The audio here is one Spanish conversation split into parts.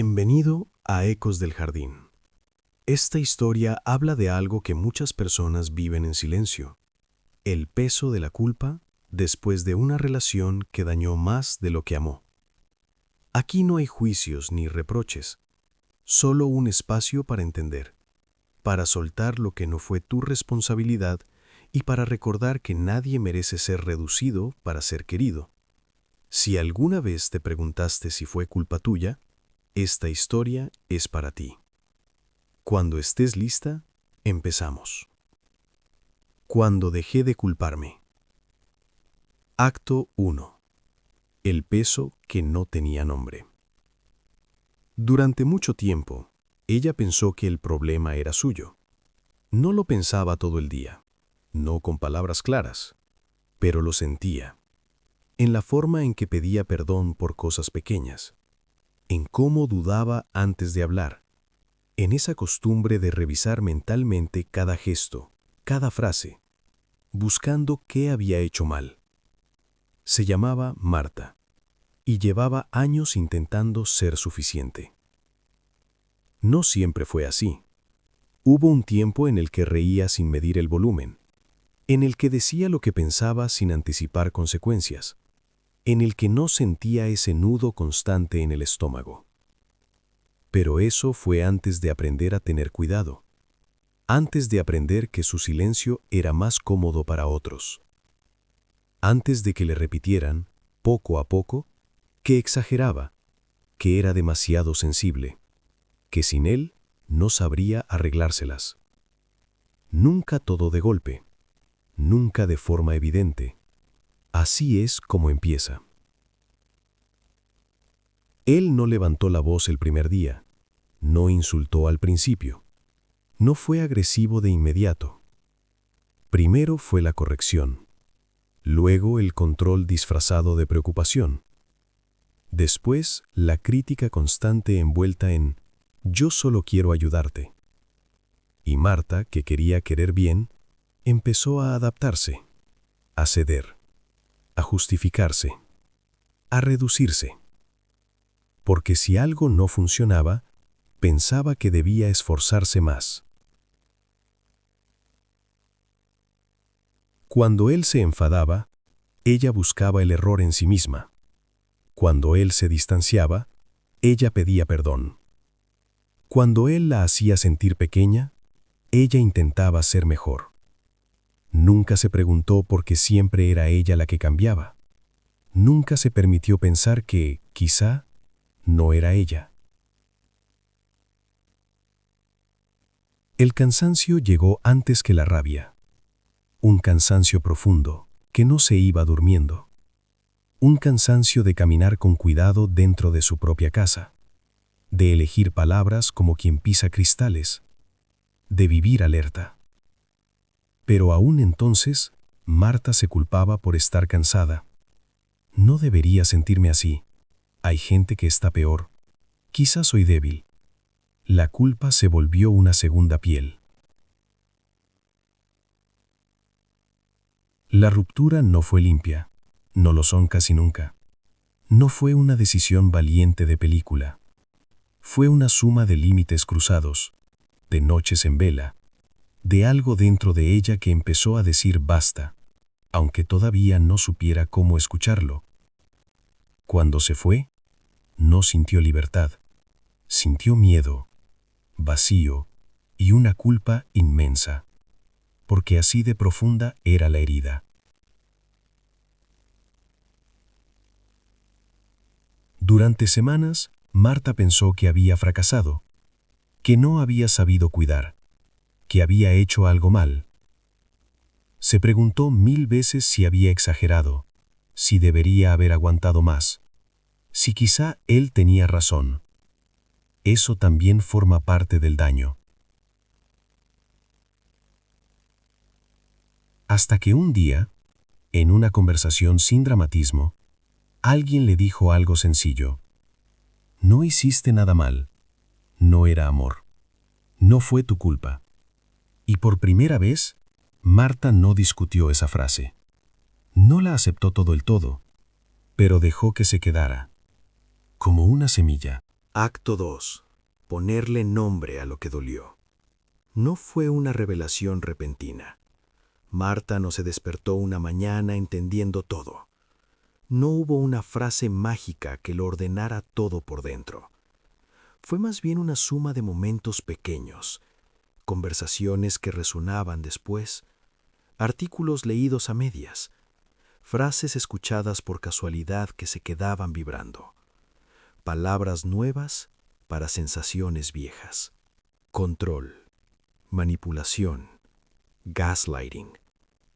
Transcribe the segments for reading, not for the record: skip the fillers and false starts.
Bienvenido a Ecos del Jardín. Esta historia habla de algo que muchas personas viven en silencio: el peso de la culpa después de una relación que dañó más de lo que amó. Aquí no hay juicios ni reproches, solo un espacio para entender, para soltar lo que no fue tu responsabilidad y para recordar que nadie merece ser reducido para ser querido. Si alguna vez te preguntaste si fue culpa tuya, esta historia es para ti. Cuando estés lista, empezamos. Cuando dejé de culparme. Acto 1. El peso que no tenía nombre. Durante mucho tiempo, ella pensó que el problema era suyo. No lo pensaba todo el día, no con palabras claras, pero lo sentía, en la forma en que pedía perdón por cosas pequeñas, en cómo dudaba antes de hablar, en esa costumbre de revisar mentalmente cada gesto, cada frase, buscando qué había hecho mal. Se llamaba Marta y llevaba años intentando ser suficiente. No siempre fue así. Hubo un tiempo en el que reía sin medir el volumen, en el que decía lo que pensaba sin anticipar consecuencias, en el que no sentía ese nudo constante en el estómago. Pero eso fue antes de aprender a tener cuidado, antes de aprender que su silencio era más cómodo para otros, antes de que le repitieran, poco a poco, que exageraba, que era demasiado sensible, que sin él no sabría arreglárselas. Nunca todo de golpe, nunca de forma evidente. Así es como empieza. Él no levantó la voz el primer día, no insultó al principio, no fue agresivo de inmediato. Primero fue la corrección, luego el control disfrazado de preocupación, después la crítica constante envuelta en «yo solo quiero ayudarte». Y Marta, que quería querer bien, empezó a adaptarse, a ceder, a justificarse, a reducirse. Porque si algo no funcionaba, pensaba que debía esforzarse más. Cuando él se enfadaba, ella buscaba el error en sí misma. Cuando él se distanciaba, ella pedía perdón. Cuando él la hacía sentir pequeña, ella intentaba ser mejor. Nunca se preguntó por qué siempre era ella la que cambiaba. Nunca se permitió pensar que, quizá, no era ella. El cansancio llegó antes que la rabia. Un cansancio profundo, que no se iba durmiendo. Un cansancio de caminar con cuidado dentro de su propia casa, de elegir palabras como quien pisa cristales, de vivir alerta. Pero aún entonces, Marta se culpaba por estar cansada. No debería sentirme así. Hay gente que está peor. Quizás soy débil. La culpa se volvió una segunda piel. La ruptura no fue limpia. No lo son casi nunca. No fue una decisión valiente de película. Fue una suma de límites cruzados, de noches en vela, de algo dentro de ella que empezó a decir basta, aunque todavía no supiera cómo escucharlo. Cuando se fue, no sintió libertad, sintió miedo, vacío y una culpa inmensa, porque así de profunda era la herida. Durante semanas, Marta pensó que había fracasado, que no había sabido cuidar, que había hecho algo mal. Se preguntó 1000 veces si había exagerado, si debería haber aguantado más, si quizá él tenía razón. Eso también forma parte del daño. Hasta que un día, en una conversación sin dramatismo, alguien le dijo algo sencillo. No hiciste nada mal. No era amor. No fue tu culpa. Y por primera vez, Marta no discutió esa frase. No la aceptó todo el todo, pero dejó que se quedara, como una semilla, Acto 2. Ponerle nombre a lo que dolió. No fue una revelación repentina. Marta no se despertó una mañana entendiendo todo. No hubo una frase mágica que lo ordenara todo por dentro. Fue más bien una suma de momentos pequeños, conversaciones que resonaban después, artículos leídos a medias, frases escuchadas por casualidad que se quedaban vibrando, palabras nuevas para sensaciones viejas. Control, manipulación, gaslighting,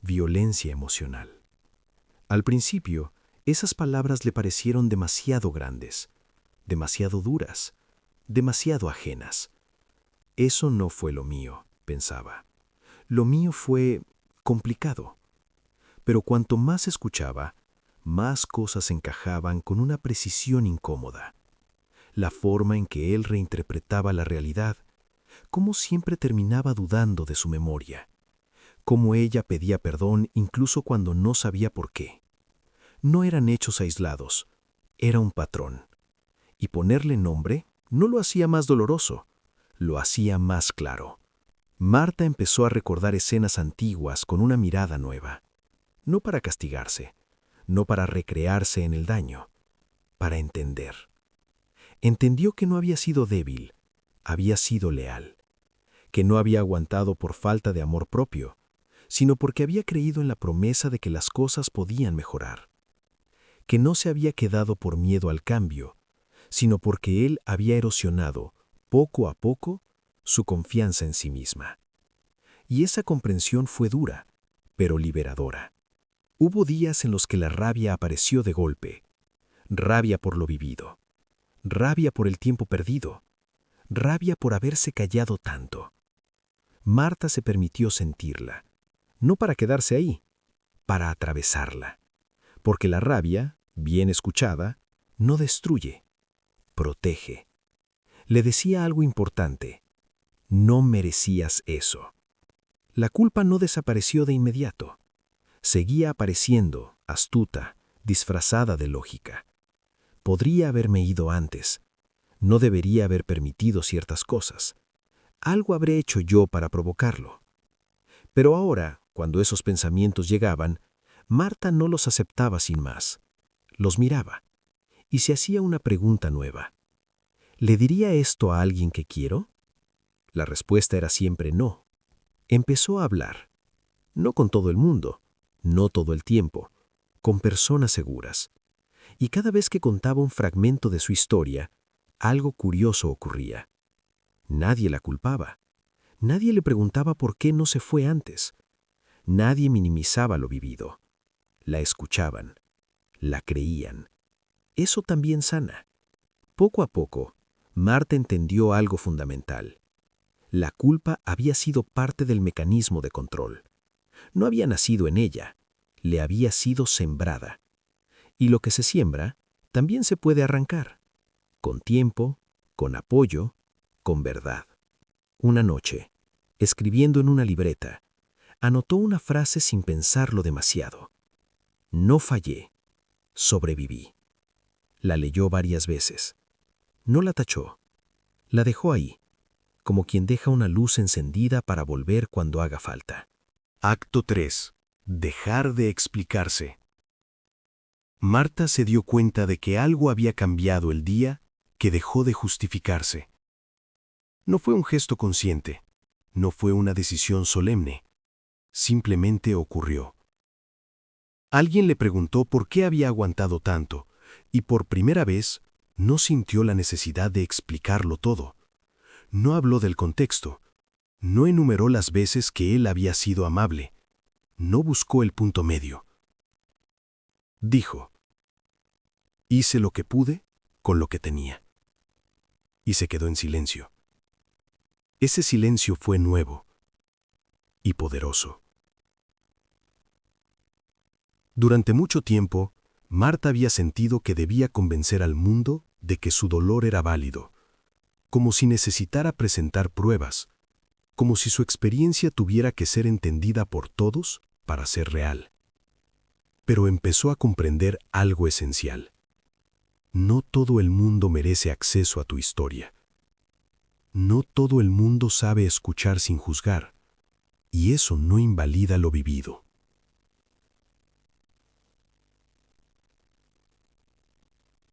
violencia emocional. Al principio, esas palabras le parecieron demasiado grandes, demasiado duras, demasiado ajenas. Eso no fue lo mío, pensaba. Lo mío fue complicado. Pero cuanto más escuchaba, más cosas encajaban con una precisión incómoda. La forma en que él reinterpretaba la realidad, cómo siempre terminaba dudando de su memoria, cómo ella pedía perdón incluso cuando no sabía por qué. No eran hechos aislados, era un patrón. Y ponerle nombre no lo hacía más doloroso, lo hacía más claro. Marta empezó a recordar escenas antiguas con una mirada nueva. No para castigarse, no para recrearse en el daño, para entender. Entendió que no había sido débil, había sido leal, que no había aguantado por falta de amor propio, sino porque había creído en la promesa de que las cosas podían mejorar, que no se había quedado por miedo al cambio, sino porque él había erosionado, poco a poco, su confianza en sí misma. Y esa comprensión fue dura, pero liberadora. Hubo días en los que la rabia apareció de golpe, rabia por lo vivido, rabia por el tiempo perdido, rabia por haberse callado tanto. Marta se permitió sentirla, no para quedarse ahí, para atravesarla, porque la rabia, bien escuchada, no destruye, protege. Le decía algo importante: no merecías eso. La culpa no desapareció de inmediato. Seguía apareciendo, astuta, disfrazada de lógica. Podría haberme ido antes. No debería haber permitido ciertas cosas. Algo habré hecho yo para provocarlo. Pero ahora, cuando esos pensamientos llegaban, Marta no los aceptaba sin más. Los miraba y se hacía una pregunta nueva. ¿Le diría esto a alguien que quiero? La respuesta era siempre no. Empezó a hablar. No con todo el mundo, no todo el tiempo, con personas seguras. Y cada vez que contaba un fragmento de su historia, algo curioso ocurría. Nadie la culpaba. Nadie le preguntaba por qué no se fue antes. Nadie minimizaba lo vivido. La escuchaban. La creían. Eso también sana. Poco a poco, Marta entendió algo fundamental. La culpa había sido parte del mecanismo de control. No había nacido en ella, le había sido sembrada. Y lo que se siembra también se puede arrancar, con tiempo, con apoyo, con verdad. Una noche, escribiendo en una libreta, anotó una frase sin pensarlo demasiado. No fallé, sobreviví. La leyó varias veces. No la tachó. La dejó ahí, como quien deja una luz encendida para volver cuando haga falta. Acto 3. Dejar de explicarse. Marta se dio cuenta de que algo había cambiado el día que dejó de justificarse. No fue un gesto consciente, no fue una decisión solemne, simplemente ocurrió. Alguien le preguntó por qué había aguantado tanto, y por primera vez no sintió la necesidad de explicarlo todo. No habló del contexto, no enumeró las veces que él había sido amable, no buscó el punto medio. Dijo: hice lo que pude con lo que tenía. Y se quedó en silencio. Ese silencio fue nuevo y poderoso. Durante mucho tiempo, Marta había sentido que debía convencer al mundo de que su dolor era válido, como si necesitara presentar pruebas, como si su experiencia tuviera que ser entendida por todos para ser real. Pero empezó a comprender algo esencial. No todo el mundo merece acceso a tu historia. No todo el mundo sabe escuchar sin juzgar, y eso no invalida lo vivido.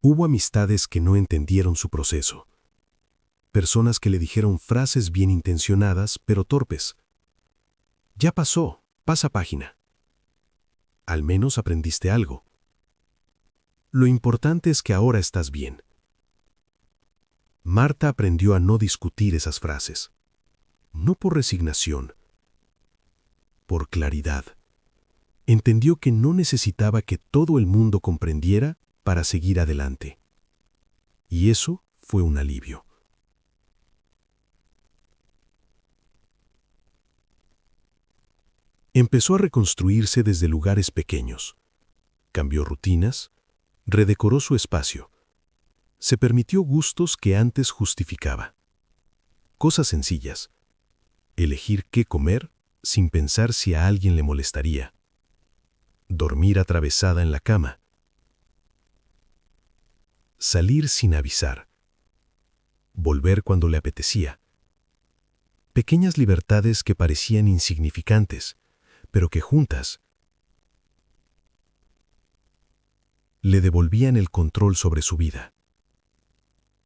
Hubo amistades que no entendieron su proceso. Personas que le dijeron frases bien intencionadas, pero torpes. Ya pasó, pasa página. Al menos aprendiste algo. Lo importante es que ahora estás bien. Marta aprendió a no discutir esas frases. No por resignación, por claridad. Entendió que no necesitaba que todo el mundo comprendiera para seguir adelante. Y eso fue un alivio. Empezó a reconstruirse desde lugares pequeños. Cambió rutinas, redecoró su espacio. Se permitió gustos que antes justificaba. Cosas sencillas. Elegir qué comer sin pensar si a alguien le molestaría. Dormir atravesada en la cama. Salir sin avisar. Volver cuando le apetecía. Pequeñas libertades que parecían insignificantes, pero que juntas le devolvían el control sobre su vida.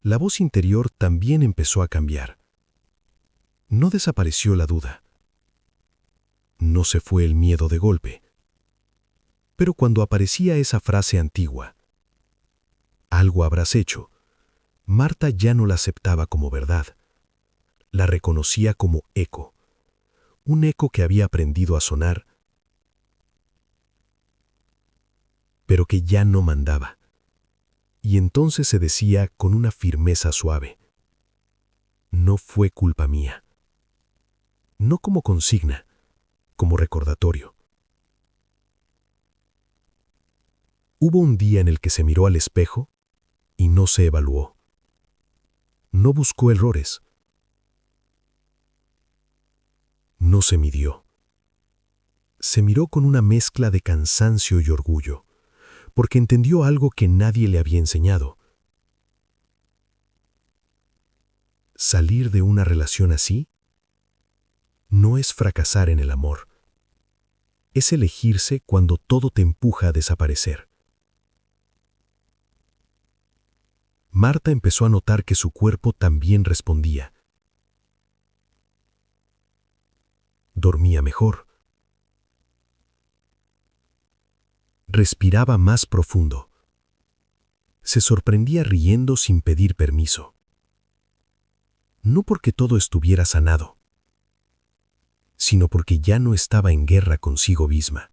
La voz interior también empezó a cambiar. No desapareció la duda. No se fue el miedo de golpe. Pero cuando aparecía esa frase antigua, algo habrás hecho, Marta ya no la aceptaba como verdad. La reconocía como eco. Un eco que había aprendido a sonar, pero que ya no mandaba. Y entonces se decía con una firmeza suave: no fue culpa mía. No como consigna, como recordatorio. Hubo un día en el que se miró al espejo y no se evaluó. No buscó errores. No se midió. Se miró con una mezcla de cansancio y orgullo, porque entendió algo que nadie le había enseñado. Salir de una relación así no es fracasar en el amor. Es elegirse cuando todo te empuja a desaparecer. Marta empezó a notar que su cuerpo también respondía. Dormía mejor. Respiraba más profundo. Se sorprendía riendo sin pedir permiso. No porque todo estuviera sanado, sino porque ya no estaba en guerra consigo misma.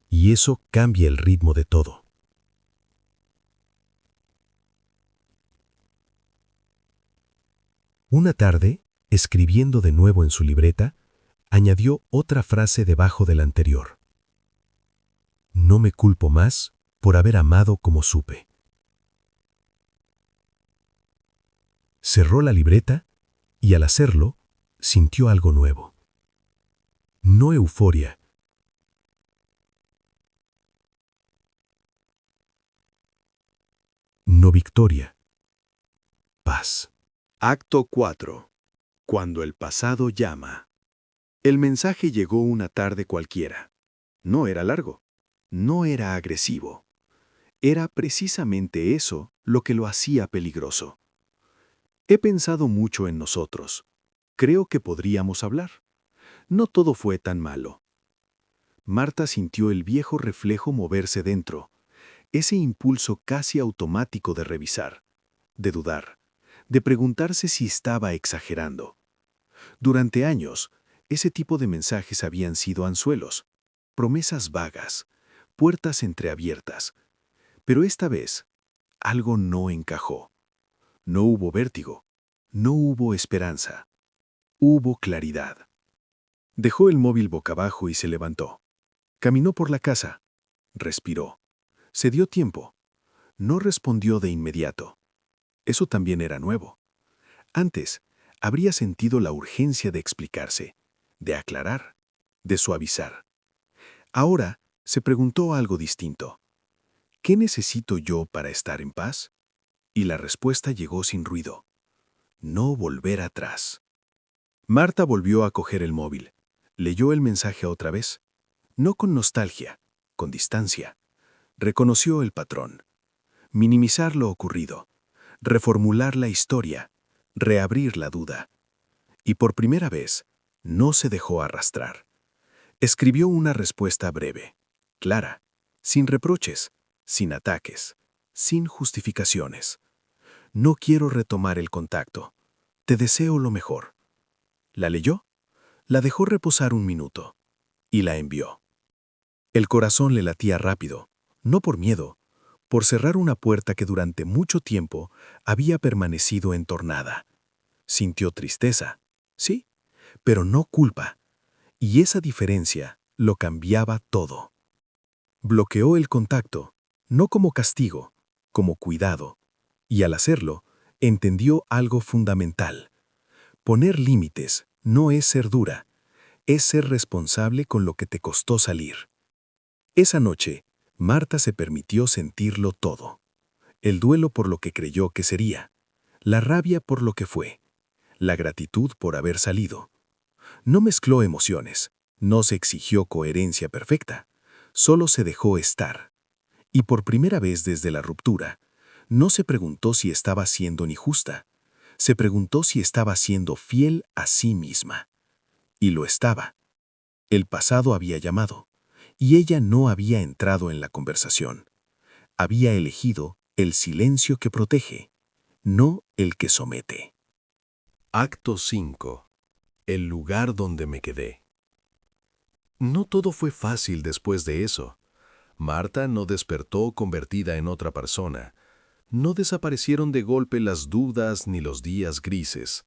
Y eso cambia el ritmo de todo. Una tarde, escribiendo de nuevo en su libreta, añadió otra frase debajo de la anterior. No me culpo más por haber amado como supe. Cerró la libreta y al hacerlo, sintió algo nuevo. No euforia. No victoria. Paz. Acto 4. Cuando el pasado llama. El mensaje llegó una tarde cualquiera. No era largo. No era agresivo. Era precisamente eso lo que lo hacía peligroso. He pensado mucho en nosotros. Creo que podríamos hablar. No todo fue tan malo. Marta sintió el viejo reflejo moverse dentro, ese impulso casi automático de revisar, de dudar, de preguntarse si estaba exagerando. Durante años, ese tipo de mensajes habían sido anzuelos, promesas vagas, puertas entreabiertas. Pero esta vez, algo no encajó. No hubo vértigo, no hubo esperanza, hubo claridad. Dejó el móvil boca abajo y se levantó. Caminó por la casa, respiró, se dio tiempo. No respondió de inmediato. Eso también era nuevo. Antes, habría sentido la urgencia de explicarse, de aclarar, de suavizar. Ahora se preguntó algo distinto. ¿Qué necesito yo para estar en paz? Y la respuesta llegó sin ruido. No volver atrás. Marta volvió a coger el móvil. Leyó el mensaje otra vez. No con nostalgia, con distancia. Reconoció el patrón. Minimizar lo ocurrido. Reformular la historia. Reabrir la duda. Y por primera vez, no se dejó arrastrar. Escribió una respuesta breve, clara, sin reproches, sin ataques, sin justificaciones. No quiero retomar el contacto. Te deseo lo mejor. ¿La leyó? La dejó reposar un minuto y la envió. El corazón le latía rápido, no por miedo, por cerrar una puerta que durante mucho tiempo había permanecido entornada. Sintió tristeza, sí, pero no culpa, y esa diferencia lo cambiaba todo. Bloqueó el contacto, no como castigo, como cuidado, y al hacerlo, entendió algo fundamental. Poner límites no es ser dura, es ser responsable con lo que te costó salir. Esa noche, Marta se permitió sentirlo todo. El duelo por lo que creyó que sería, la rabia por lo que fue, la gratitud por haber salido. No mezcló emociones, no se exigió coherencia perfecta, solo se dejó estar. Y por primera vez desde la ruptura, no se preguntó si estaba siendo ni justa, se preguntó si estaba siendo fiel a sí misma. Y lo estaba. El pasado había llamado, y ella no había entrado en la conversación. Había elegido el silencio que protege, no el que somete. Acto 5. El lugar donde me quedé. No todo fue fácil después de eso. Marta no despertó convertida en otra persona. No desaparecieron de golpe las dudas ni los días grises.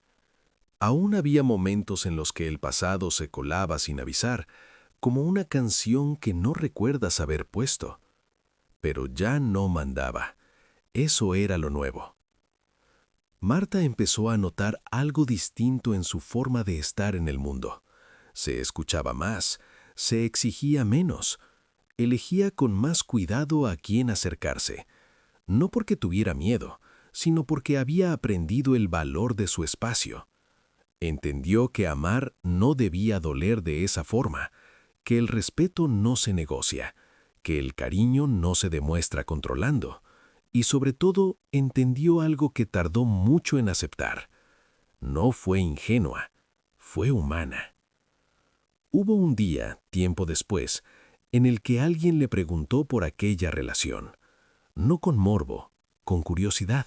Aún había momentos en los que el pasado se colaba sin avisar, como una canción que no recuerdas haber puesto. Pero ya no mandaba. Eso era lo nuevo. Marta empezó a notar algo distinto en su forma de estar en el mundo. Se escuchaba más, se exigía menos, elegía con más cuidado a quién acercarse. No porque tuviera miedo, sino porque había aprendido el valor de su espacio. Entendió que amar no debía doler de esa forma, que el respeto no se negocia, que el cariño no se demuestra controlando, y sobre todo entendió algo que tardó mucho en aceptar. No fue ingenua, fue humana. Hubo un día, tiempo después, en el que alguien le preguntó por aquella relación. No con morbo, con curiosidad.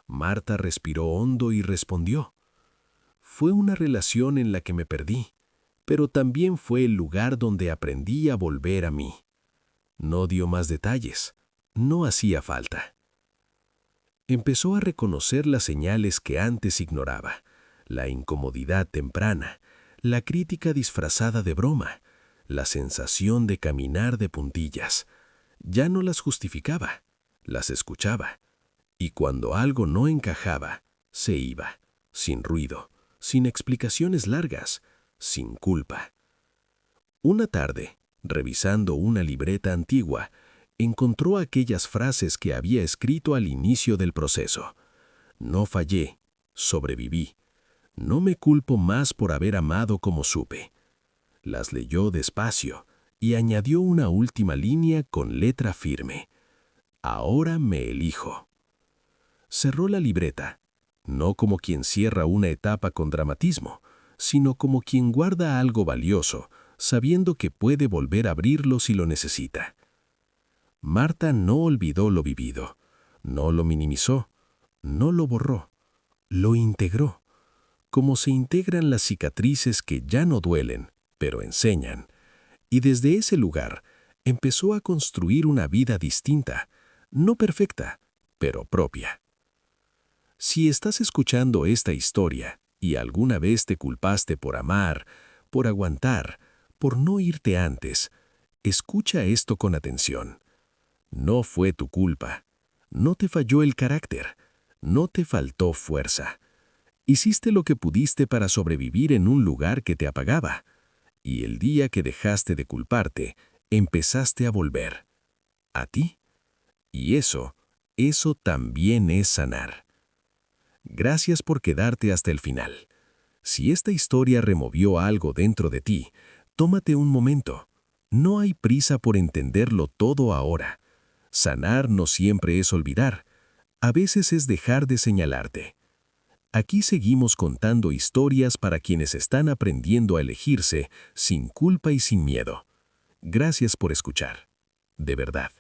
Marta respiró hondo y respondió. Fue una relación en la que me perdí, pero también fue el lugar donde aprendí a volver a mí. No dio más detalles, no hacía falta. Empezó a reconocer las señales que antes ignoraba, la incomodidad temprana, la crítica disfrazada de broma, la sensación de caminar de puntillas. Ya no las justificaba, las escuchaba, y cuando algo no encajaba, se iba, sin ruido, sin explicaciones largas, sin culpa. Una tarde, revisando una libreta antigua, encontró aquellas frases que había escrito al inicio del proceso. No fallé, sobreviví. No me culpo más por haber amado como supe. Las leyó despacio y añadió una última línea con letra firme. Ahora me elijo. Cerró la libreta, no como quien cierra una etapa con dramatismo, sino como quien guarda algo valioso, sabiendo que puede volver a abrirlo si lo necesita. Marta no olvidó lo vivido, no lo minimizó, no lo borró, lo integró, como se integran las cicatrices que ya no duelen, pero enseñan. Y desde ese lugar empezó a construir una vida distinta, no perfecta, pero propia. Si estás escuchando esta historia y alguna vez te culpaste por amar, por aguantar, por no irte antes, escucha esto con atención. No fue tu culpa, no te falló el carácter, no te faltó fuerza. Hiciste lo que pudiste para sobrevivir en un lugar que te apagaba, y el día que dejaste de culparte, empezaste a volver. ¿A ti? Y eso también es sanar. Gracias por quedarte hasta el final. Si esta historia removió algo dentro de ti, tómate un momento. No hay prisa por entenderlo todo ahora. Sanar no siempre es olvidar. A veces es dejar de señalarte. Aquí seguimos contando historias para quienes están aprendiendo a elegirse sin culpa y sin miedo. Gracias por escuchar. De verdad.